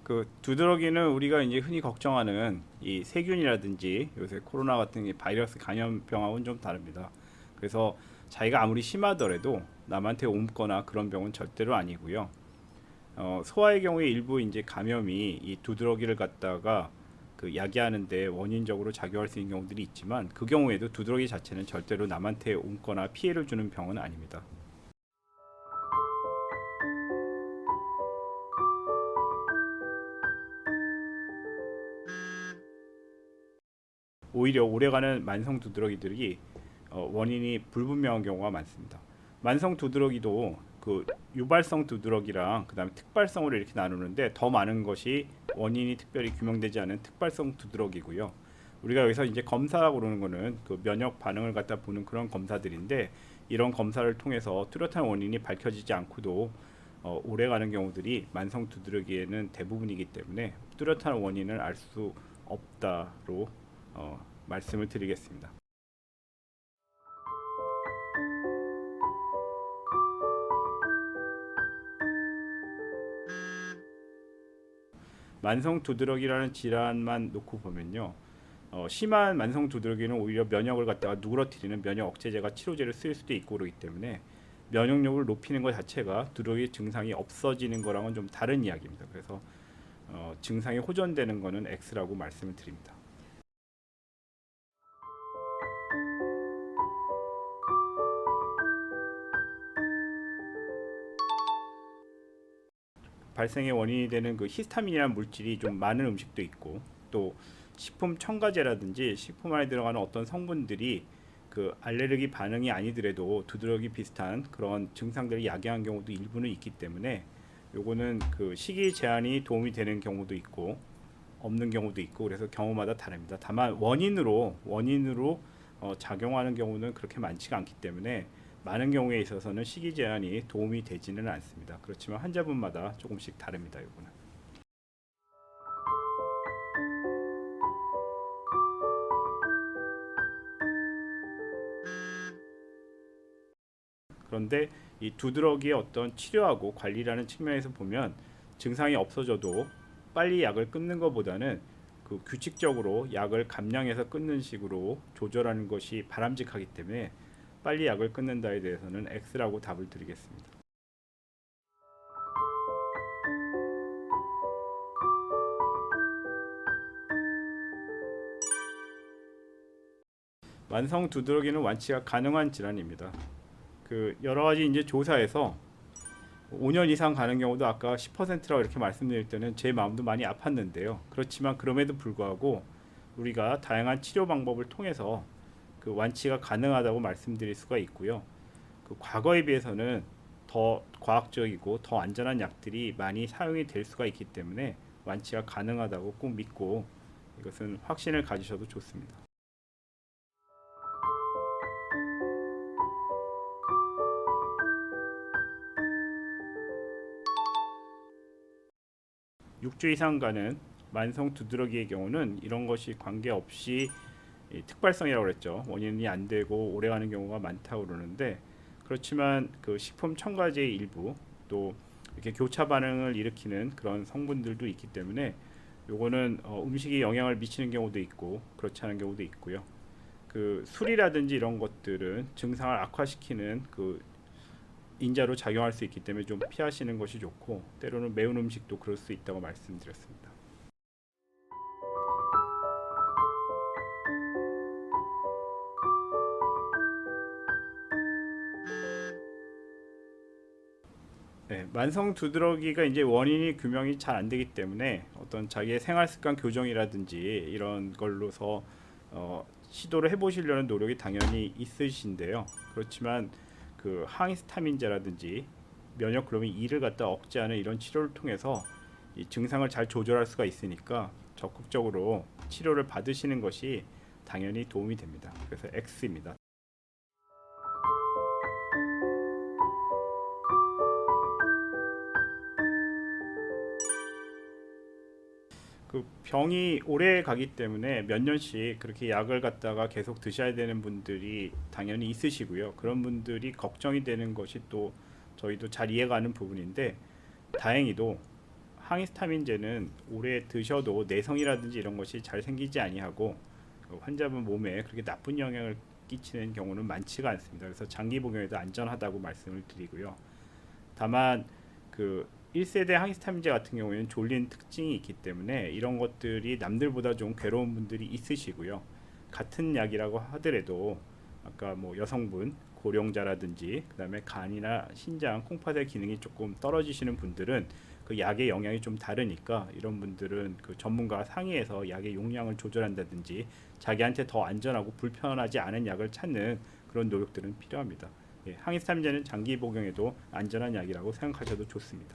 그 두드러기는 우리가 이제 흔히 걱정하는 이 세균이라든지 요새 코로나 같은 이 바이러스 감염병하고는 좀 다릅니다. 그래서 자기가 아무리 심하더라도 남한테 옮거나 그런 병은 절대로 아니고요. 소아의 경우에 일부 이제 감염이 이 두드러기를 갖다가 그 야기하는데 원인적으로 작용할 수 있는 경우들이 있지만 그 경우에도 두드러기 자체는 절대로 남한테 옮거나 피해를 주는 병은 아닙니다. 오히려 오래가는 만성 두드러기들이 원인이 불분명한 경우가 많습니다. 만성 두드러기도 그 유발성 두드러기랑 그다음에 특발성으로 이렇게 나누는데 더 많은 것이 원인이 특별히 규명되지 않은 특발성 두드러기고요. 우리가 여기서 이제 검사라고 그러는 거는 그 면역 반응을 갖다 보는 그런 검사들인데 이런 검사를 통해서 뚜렷한 원인이 밝혀지지 않고도 오래가는 경우들이 만성 두드러기에는 대부분이기 때문에 뚜렷한 원인을 알 수 없다로 말씀을 드리겠습니다. 만성 두드러기라는 질환만 놓고 보면요. 심한 만성 두드러기는 오히려 면역을 갖다가 누그러뜨리는 면역 억제제가 치료제를 쓰일 수도 있고 그러기 때문에 면역력을 높이는 것 자체가 두드러기 증상이 없어지는 거랑은 좀 다른 이야기입니다. 그래서 증상이 호전되는 거는 X라고 말씀을 드립니다. 발생의 원인이 되는 그 히스타민이라는 물질이 좀 많은 음식도 있고 또 식품 첨가제라든지 식품 안에 들어가는 어떤 성분들이 그 알레르기 반응이 아니더라도 두드러기 비슷한 그런 증상들을 야기한 경우도 일부는 있기 때문에 요거는 그 식이 제한이 도움이 되는 경우도 있고 없는 경우도 있고 그래서 경우마다 다릅니다. 다만 원인으로 작용하는 경우는 그렇게 많지가 않기 때문에 많은 경우에 있어서는 식이 제한이 도움이 되지는 않습니다. 그렇지만 환자분마다 조금씩 다릅니다. 요거는. 그런데 이 두드러기의 어떤 치료하고 관리라는 측면에서 보면 증상이 없어져도 빨리 약을 끊는 것보다는 그 규칙적으로 약을 감량해서 끊는 식으로 조절하는 것이 바람직하기 때문에 빨리 약을 끊는다에 대해서는 X라고 답을 드리겠습니다. 만성 두드러기는 완치가 가능한 질환입니다. 그 여러 가지 이제 조사에서 5년 이상 가는 경우도 아까 10%라고 이렇게 말씀드릴 때는 제 마음도 많이 아팠는데요. 그렇지만 그럼에도 불구하고 우리가 다양한 치료 방법을 통해서 그 완치가 가능하다고 말씀드릴 수가 있고요. 그 과거에 비해서는 더 과학적이고 더 안전한 약들이 많이 사용이 될 수가 있기 때문에 완치가 가능하다고 꼭 믿고 이것은 확신을 가지셔도 좋습니다. 육 주 이상 가는 만성 두드러기의 경우는 이런 것이 관계없이 특발성이라고 그랬죠. 원인이 안 되고 오래가는 경우가 많다고 그러는데 그렇지만 그 식품 첨가제의 일부 또 이렇게 교차 반응을 일으키는 그런 성분들도 있기 때문에 요거는 음식이 영향을 미치는 경우도 있고 그렇지 않은 경우도 있고요. 그 술이라든지 이런 것들은 증상을 악화시키는 그 인자로 작용할 수 있기 때문에 좀 피하시는 것이 좋고 때로는 매운 음식도 그럴 수 있다고 말씀드렸습니다. 네, 만성 두드러기가 이제 원인이 규명이 잘 안 되기 때문에 어떤 자기의 생활 습관 교정이라든지 이런 걸로서 시도를 해보시려는 노력이 당연히 있으신데요. 그렇지만 그 항히스타민제라든지 면역 글로빈 E를 갖다 억제하는 이런 치료를 통해서 이 증상을 잘 조절할 수가 있으니까 적극적으로 치료를 받으시는 것이 당연히 도움이 됩니다. 그래서 X입니다. 그 병이 오래 가기 때문에 몇 년씩 그렇게 약을 갖다가 계속 드셔야 되는 분들이 당연히 있으시고요. 그런 분들이 걱정이 되는 것이 또 저희도 잘 이해가는 부분인데 다행히도 항히스타민제는 오래 드셔도 내성이라든지 이런 것이 잘 생기지 아니하고 환자분 몸에 그렇게 나쁜 영향을 끼치는 경우는 많지가 않습니다. 그래서 장기 복용에도 안전하다고 말씀을 드리고요. 다만 그 1세대 항히스타민제 같은 경우에는 졸린 특징이 있기 때문에 이런 것들이 남들보다 좀 괴로운 분들이 있으시고요. 같은 약이라고 하더라도 아까 뭐 여성분, 고령자라든지 그다음에 간이나 신장, 콩팥의 기능이 조금 떨어지시는 분들은 그 약의 영향이 좀 다르니까 이런 분들은 그 전문가와 상의해서 약의 용량을 조절한다든지 자기한테 더 안전하고 불편하지 않은 약을 찾는 그런 노력들은 필요합니다. 예, 항히스타민제는 장기 복용에도 안전한 약이라고 생각하셔도 좋습니다.